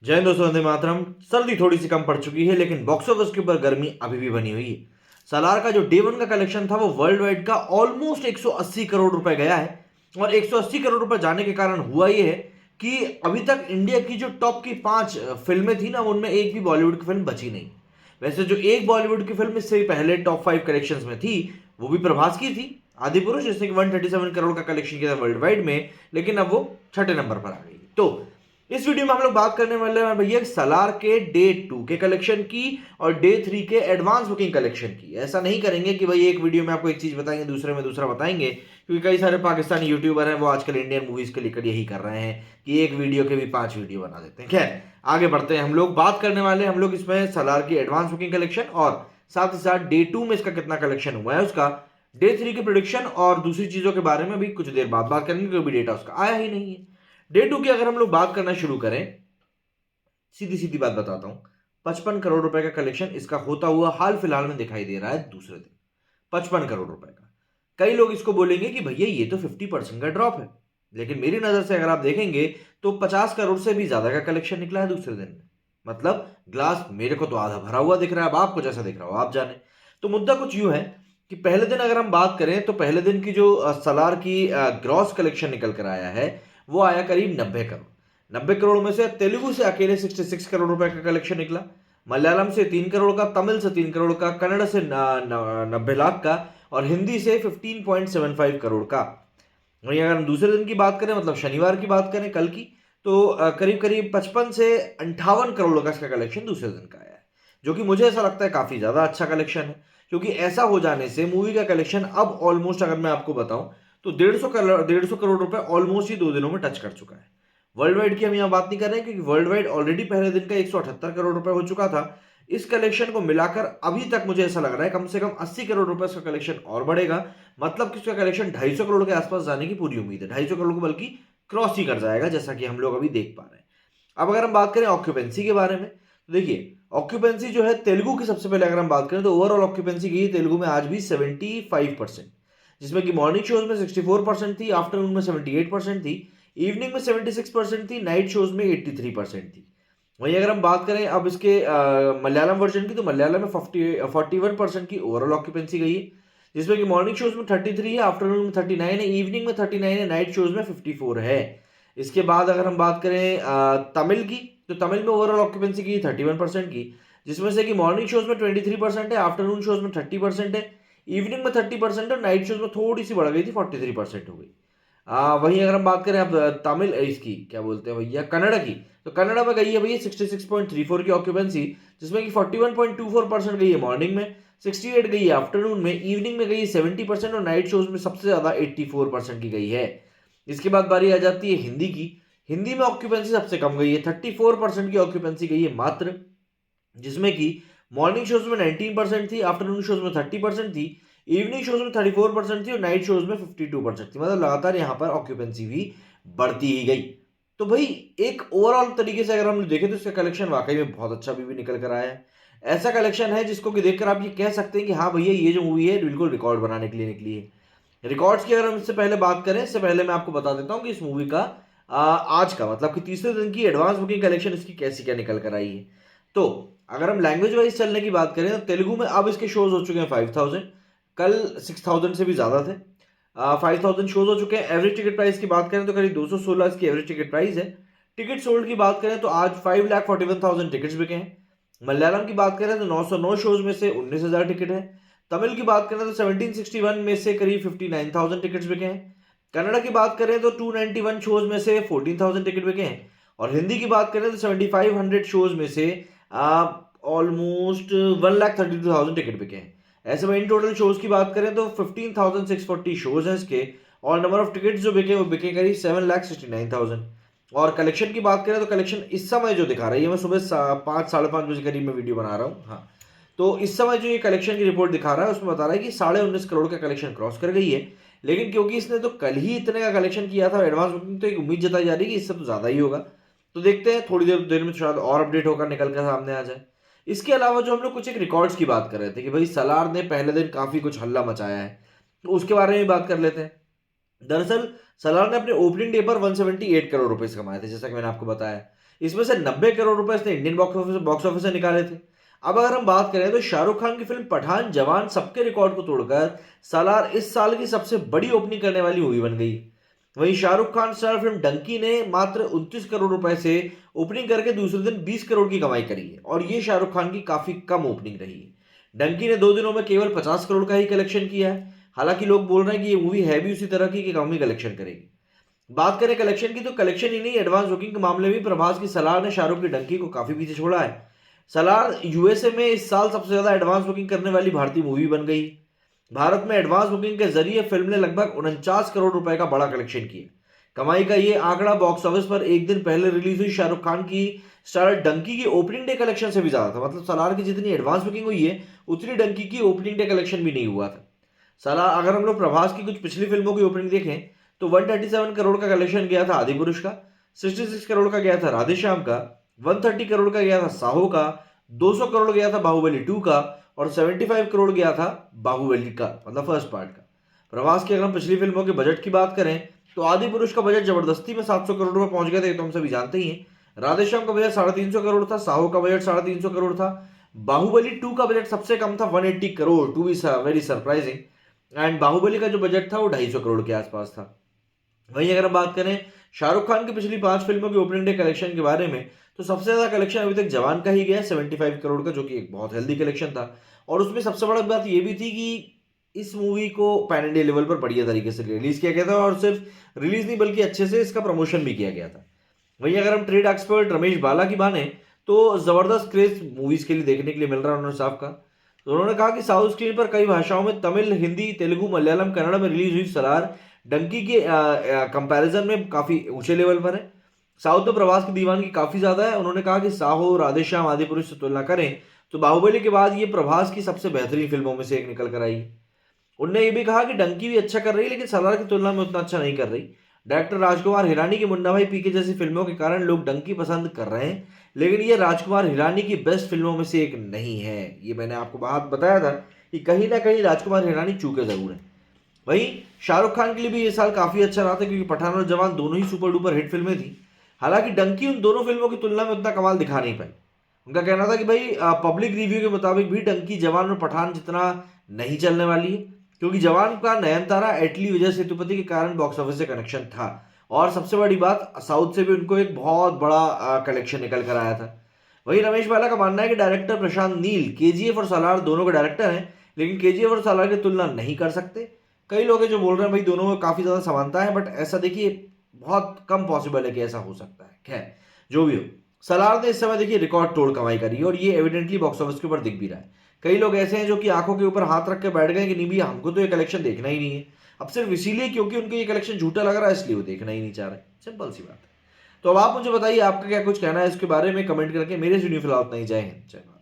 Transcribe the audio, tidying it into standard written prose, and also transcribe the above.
जय हिंद दोस्तों, वंदे मातरम। सर्दी थोड़ी सी कम पड़ चुकी है, लेकिन बॉक्स ऑफिस के ऊपर गर्मी अभी भी बनी हुई है। सालार का जो डे वन का कलेक्शन था वो वर्ल्ड वाइड का ऑलमोस्ट 180 करोड़ रुपए गया है। और 180 करोड़ रुपए जाने के कारण हुआ ये है कि अभी तक इंडिया की जो टॉप की 5 फिल्में थी ना, उनमें एक भी बॉलीवुड की फिल्म बची नहीं। वैसे जो एक बॉलीवुड की फिल्म इससे पहले टॉप 5 कलेक्शंस में थी, वो भी प्रभास की थी, आदि पुरुष, जिसने कि 137 करोड़ का कलेक्शन किया था वर्ल्ड वाइड में। लेकिन अब वो छठे नंबर पर आ गई। तो इस वीडियो में हम लोग बात करने वाले हैं भैया सलार के डे 2 के कलेक्शन की और डे 3 के एडवांस बुकिंग कलेक्शन की। ऐसा नहीं करेंगे कि भाई एक वीडियो में आपको एक चीज बताएंगे, दूसरे में दूसरा बताएंगे, क्योंकि कई सारे पाकिस्तानी यूट्यूबर हैं वो आजकल इंडियन मूवीज के लेकर यही कर रहे हैं कि एक वीडियो के भी 5 वीडियो बना देते हैं। खैर, आगे बढ़ते हैं। हम लोग बात करने वाले हैं हम लोग इसमें सलार की एडवांस बुकिंग कलेक्शन और साथ ही साथ डे 2 में इसका कितना कलेक्शन हुआ है उसका, डे 3 की प्रोडिक्शन और दूसरी चीजों के बारे में भी कुछ देर बाद बात करेंगे, क्योंकि डेटा उसका आया ही नहीं है। डे 2 की अगर हम लोग बात करना शुरू करें, सीधी सीधी बात बताता हूं, 55 करोड़ रुपए का कलेक्शन इसका होता हुआ हाल फिलहाल में दिखाई दे रहा है दूसरे दिन। 55 करोड़ रुपए का। कई लोग इसको बोलेंगे कि भैया ये तो 50% का ड्रॉप है, लेकिन मेरी नजर से अगर आप देखेंगे तो 50 करोड़ से भी ज्यादा का कलेक्शन निकला है दूसरे दिन में। मतलब ग्लास मेरे को तो आधा भरा हुआ दिख रहा है, अब आपको जैसा दिख रहा हो आप जाने। तो मुद्दा कुछ यूं है कि पहले दिन अगर हम बात करें तो पहले दिन की जो सलार की ग्रॉस कलेक्शन निकल कर आया है वो आया करीब 90 करोड़। 90 करोड़ में से तेलुगु से अकेले 66 करोड़ रुपए का कलेक्शन निकला, मलयालम से 3 करोड़ का, तमिल से 3 करोड़ का, कन्नड़ से 90 लाख का और हिंदी से 15.75 करोड़ का। वहीं अगर हम दूसरे दिन की बात करें, मतलब शनिवार की बात करें कल की, तो करीब करीब 55 से 58 करोड़ का इसका कलेक्शन दूसरे दिन का आया है, जो कि मुझे ऐसा लगता है काफी ज्यादा अच्छा कलेक्शन है। क्योंकि ऐसा हो जाने से मूवी का कलेक्शन अब ऑलमोस्ट, अगर मैं आपको बताऊं, तो 150 करोड़ रुपए ऑलमोस्ट ही 2 दिनों में टच कर चुका है। वर्ल्ड वाइड की हम यहाँ बात नहीं कर रहे हैं, क्योंकि वर्ल्ड वाइड ऑलरेडी पहले दिन का 178 करोड़ रुपए हो चुका था। इस कलेक्शन को मिलाकर अभी तक मुझे ऐसा लग रहा है कम से कम 80 करोड़ रुपए इसका कलेक्शन और बढ़ेगा। मतलब कि इसका कलेक्शन 250 करोड़ के आसपास जाने की पूरी उम्मीद है। 250 करोड़ को बल्कि क्रॉस ही कर जाएगा, जैसा कि हम लोग अभी देख पा रहे हैं। अब अगर हम बात करें ऑक्यूपेंसी के बारे में, तो देखिए ऑक्यूपेंसी जो है तेलुगु की, सबसे पहले अगर हम बात करें तो ओवरऑल ऑक्यूपेंसी गई है तेलुगु में आज भी 75%, जिसमें कि मॉर्निंग शोज में 64% थी, आफ्टरनून में 78% थी, इवनिंग में 76% थी, नाइट शोज में 83% थी। वहीं अगर हम बात करें अब इसके मलयालम वर्जन की, तो मलयालम में 41% की ओवरऑल ऑक्यूपेंसी गई है, जिसमें कि मॉर्निंग शोज में 33 है, आफ्टरनून में 39 है, इवनिंग में 39 है, नाइट शोज में 54 है। इसके बाद अगर हम बात करें तमिल की, तो तमिल में ओवरऑल ऑक्यूपेंसी की 31% की, जिसमें से कि मॉर्निंग शोज में 23% है, आफ्टरनून शोज में 30% है, इवनिंग में 30% और नाइट शोज में थोड़ी सी बढ़ गई थी, 43% हो गई। वहीं अगर हम बात करें अब तमिल इसकी क्या बोलते हैं भैया, कन्नड़ की, तो कन्नड़ में गई है भैया 66.34 की ऑक्यूपेंसी, जिसमें कि 41.24% गई है मॉर्निंग में, 68 गई है आफ्टरनून में, इवनिंग में गई है 70% और नाइट शोज में सबसे ज्यादा 84% की गई है। इसके बाद बारी आ जाती है हिंदी की। हिंदी में ऑक्यूपेंसी सबसे कम गई है, 34% की ऑक्यूपेंसी गई है मात्र, जिसमें कि मॉर्निंग शोज में 19% थी, आफ्टरनून शोज में 30% थी, इवनिंग शोज में 34% थी और नाइट शोज में 52% थी। मतलब लगातार यहाँ पर ऑक्यूपेंसी भी बढ़ती ही गई। तो भाई एक ओवरऑल तरीके से अगर हम देखें तो इसका कलेक्शन वाकई में बहुत अच्छा भी निकल कर आया है। ऐसा कलेक्शन है जिसको कि देखकर आप ये कह सकते हैं कि हाँ भैया ये जो मूवी है बिल्कुल रिकॉर्ड बनाने के लिए निकली है। रिकॉर्ड्स की अगर हम इससे पहले बात करें, इससे पहले मैं आपको बता देता हूँ कि इस मूवी का आज का, मतलब कि तीसरे दिन की एडवांस बुकिंग कलेक्शन इसकी कैसी क्या निकल कर आई है। तो अगर हम लैंग्वेज वाइज चलने की बात करें तो तेलुगु में अब इसके शोज हो चुके हैं 5000, कल 6000 से भी ज्यादा थे। 5000 शोज हो चुके हैं। एवरेज टिकट प्राइस की बात करें तो करीब 216 इसकी एवरेज टिकट प्राइस है। टिकट सोल्ड की बात करें तो आज 5,41,000 टिकट्स बिके हैं। मलयालम की बात करें तो 909 शोज में से 19,000 टिकट है। तमिल की बात करें तो 1761 में से करीब 59,000 टिकट्स बिके हैं। कन्नड़ा की बात करें तो 291 शोज में से 14,000 टिकट बिके हैं। और हिंदी की बात करें तो 7500 शोज में से ऑलमोस्ट 1,32,000 टिकट बिके हैं। ऐसे में इन टोटल शोज की बात करें तो 15,640 शोज हैं इसके, और नंबर ऑफ टिकट्स जो बिके वो बिके करीब 7,69,000। और कलेक्शन की बात करें तो कलेक्शन इस समय जो दिखा रही है, मैं सुबह 5 साढ़े 5 बजे करीब में वीडियो बना रहा हूँ, हाँ, तो इस समय जो ये कलेक्शन की रिपोर्ट दिखा रहा है उसमें बता रहा है कि 19.5 करोड़ का कलेक्शन क्रॉस कर गई है। लेकिन क्योंकि इसने तो कल ही इतने का कलेक्शन किया था एडवांस बुकिंग, तो एक उम्मीद जताई जा रही है कि इससे तो ज्यादा ही होगा। तो देखते हैं, थोड़ी देर देर में शायद और अपडेट होकर निकल कर सामने आ जाए। इसके अलावा जो हम लोग कुछ एक रिकॉर्ड्स की बात कर रहे थे कि भाई सलार ने पहले दिन काफी कुछ हल्ला मचाया है, तो उसके बारे में बात कर लेते हैं। दरअसल सलार ने अपने ओपनिंग डे पर 178 करोड़ रुपए कमाए थे, जैसा कि मैंने आपको बताया। इसमें से 90 करोड़ रुपए इसने इंडियन बॉक्स ऑफिस से निकाले थे। अब अगर हम बात करें तो शाहरुख खान की फिल्म पठान, जवान सबके रिकॉर्ड को तोड़कर सालार इस साल की सबसे बड़ी ओपनिंग करने वाली मूवी बन गई। वहीं शाहरुख खान स्टार फिल्म डंकी ने मात्र 29 करोड़ रुपए से ओपनिंग करके दूसरे दिन 20 करोड़ की कमाई करी है और ये शाहरुख खान की काफी कम ओपनिंग रही है। डंकी ने 2 दिनों में केवल 50 करोड़ का ही कलेक्शन किया है। हालांकि लोग बोल रहे हैं कि ये मूवी है भी उसी तरह की कि कम ही कलेक्शन करेगी। बात करें कलेक्शन की तो कलेक्शन ही नहीं, एडवांस बुकिंग के मामले में प्रभास की सलार ने शाहरुख की डंकी को काफी पीछे छोड़ा है। सलार यूएसए में इस साल सबसे ज्यादा एडवांस बुकिंग करने वाली भारतीय मूवी बन गई। भारत में एडवांस बुकिंग के जरिए फिल्म ने लगभग 49 करोड़ रुपए का बड़ा कलेक्शन किया। कमाई का ये आंकड़ा बॉक्स ऑफिस पर एक दिन पहले रिलीज हुई शाहरुख खान की स्टार डंकी की ओपनिंग डे कलेक्शन से भी ज्यादा था। मतलब सलार की जितनी एडवांस बुकिंग हुई है उतनी डंकी की ओपनिंग डे कलेक्शन भी नहीं हुआ था। सलार, अगर हम लोग प्रभास की कुछ पिछली फिल्मों की ओपनिंग देखें तो 137 करोड़ का कलेक्शन गया था आदिपुरुष का, 66 करोड़ का गया था राधेश्याम का, 130 करोड़ का गया था साहो का, 200 करोड़ गया था बाहुबली 2 का और 75 करोड़ गया था बाहुबली का, मतलब फर्स्ट पार्ट का। प्रभास की अगर हम पिछली फिल्मों के बजट की बात करें तो आदिपुरुष का बजट जबरदस्ती में 700 करोड़ रुपए पहुंच गया था, ये तो हम सभी जानते ही हैं। राधेश्याम का बजट 350 करोड़ था, साहो का बजट 350 करोड़ था, बाहुबली 2 का बजट सबसे कम था 180 crore, to be very surprising. And Baahubali का जो बजट था वो 250 करोड़ के आसपास था। वहीं अगर हम बात करें शाहरुख खान की पिछली 5 फिल्मों की ओपनिंग डे कलेक्शन के बारे में तो सबसे ज्यादा कलेक्शन अभी तक जवान का ही गया 75 करोड़ का, जो कि एक बहुत हेल्दी कलेक्शन था। और उसमें सबसे बड़ी बात यह भी थी कि इस मूवी को पैन इंडिया लेवल पर बढ़िया तरीके से रिलीज किया गया था और सिर्फ रिलीज नहीं बल्कि अच्छे से इसका प्रमोशन भी किया गया था। वहीं अगर हम ट्रेड एक्सपर्ट रमेश बाला की माने तो जबरदस्त क्रेज मूवीज के लिए देखने के लिए मिल रहा है उन्होंने साफ कहा। तो उन्होंने कहा कि साउथ स्क्रीन पर कई भाषाओं में तमिल, हिंदी, तेलुगु, मलयालम, कन्नड़ में रिलीज हुई सलार डंकी के कंपैरिजन में काफी ऊंचे लेवल पर है। साउथ में प्रभास की दीवानगी काफी ज्यादा है। उन्होंने कहा कि साहो, राधेश्याम, आदिपुरुष से तुलना करें तो बाहुबली के बाद ये प्रभास की सबसे बेहतरीन फिल्मों में से एक निकल कर आई। उनने ये भी कहा कि डंकी भी अच्छा कर रही है लेकिन सलार की तुलना में उतना अच्छा नहीं कर रही। डायरेक्टर राजकुमार हिरानी की मुन्ना भाई पीके जैसी फिल्मों के कारण लोग डंकी पसंद कर रहे हैं, लेकिन ये राजकुमार हिरानी की बेस्ट फिल्मों में से एक नहीं है। ये मैंने आपको बात बताया था कि कहीं ना कहीं राजकुमार हिरानी चूके जरूर हैं। वहीं शाहरुख खान के लिए भी ये साल काफी अच्छा रहा था क्योंकि पठान और जवान दोनों ही सुपर डुपर हिट फिल्में थी। हालांकि डंकी उन दोनों फिल्मों की तुलना में उतना कमाल दिखा नहीं पाई। उनका कहना था कि भाई पब्लिक रिव्यू के मुताबिक भी डंकी जवान और पठान जितना नहीं चलने वाली है, क्योंकि जवान का नयनतारा एटली विजय सेतुपति के कारण बॉक्स ऑफिस से कनेक्शन था और सबसे बड़ी बात साउथ से भी उनको एक बहुत बड़ा कलेक्शन निकल कर आया था। वहीं रमेश बाला का मानना है कि डायरेक्टर प्रशांत नील केजीएफ और सालार दोनों के डायरेक्टर हैं, लेकिन केजीएफ और सालार की तुलना नहीं कर सकते। कई लोग हैं जो बोल रहे हैं भाई दोनों में काफी ज्यादा समानता है, बट ऐसा देखिए बहुत कम पॉसिबल है कि ऐसा हो सकता है। खैर जो भी हो, सलार ने इस समय देखिए रिकॉर्ड तोड़ कमाई करी है और ये एविडेंटली बॉक्स ऑफिस के ऊपर दिख भी रहा है। कई लोग ऐसे हैं जो कि आंखों के ऊपर हाथ रख के बैठ गए कि नहीं भैया हमको तो ये कलेक्शन देखना ही नहीं है, अब सिर्फ इसीलिए क्योंकि उनको ये कलेक्शन झूठा लग रहा है इसलिए वो देखना ही नहीं चाह रहे। सिंपल सी बात है। तो अब आप मुझे बताइए आपका क्या कुछ कहना है इसके बारे में कमेंट करके। मेरे वीडियो फिलहाल उतना ही। जय हिंद, जय भारत।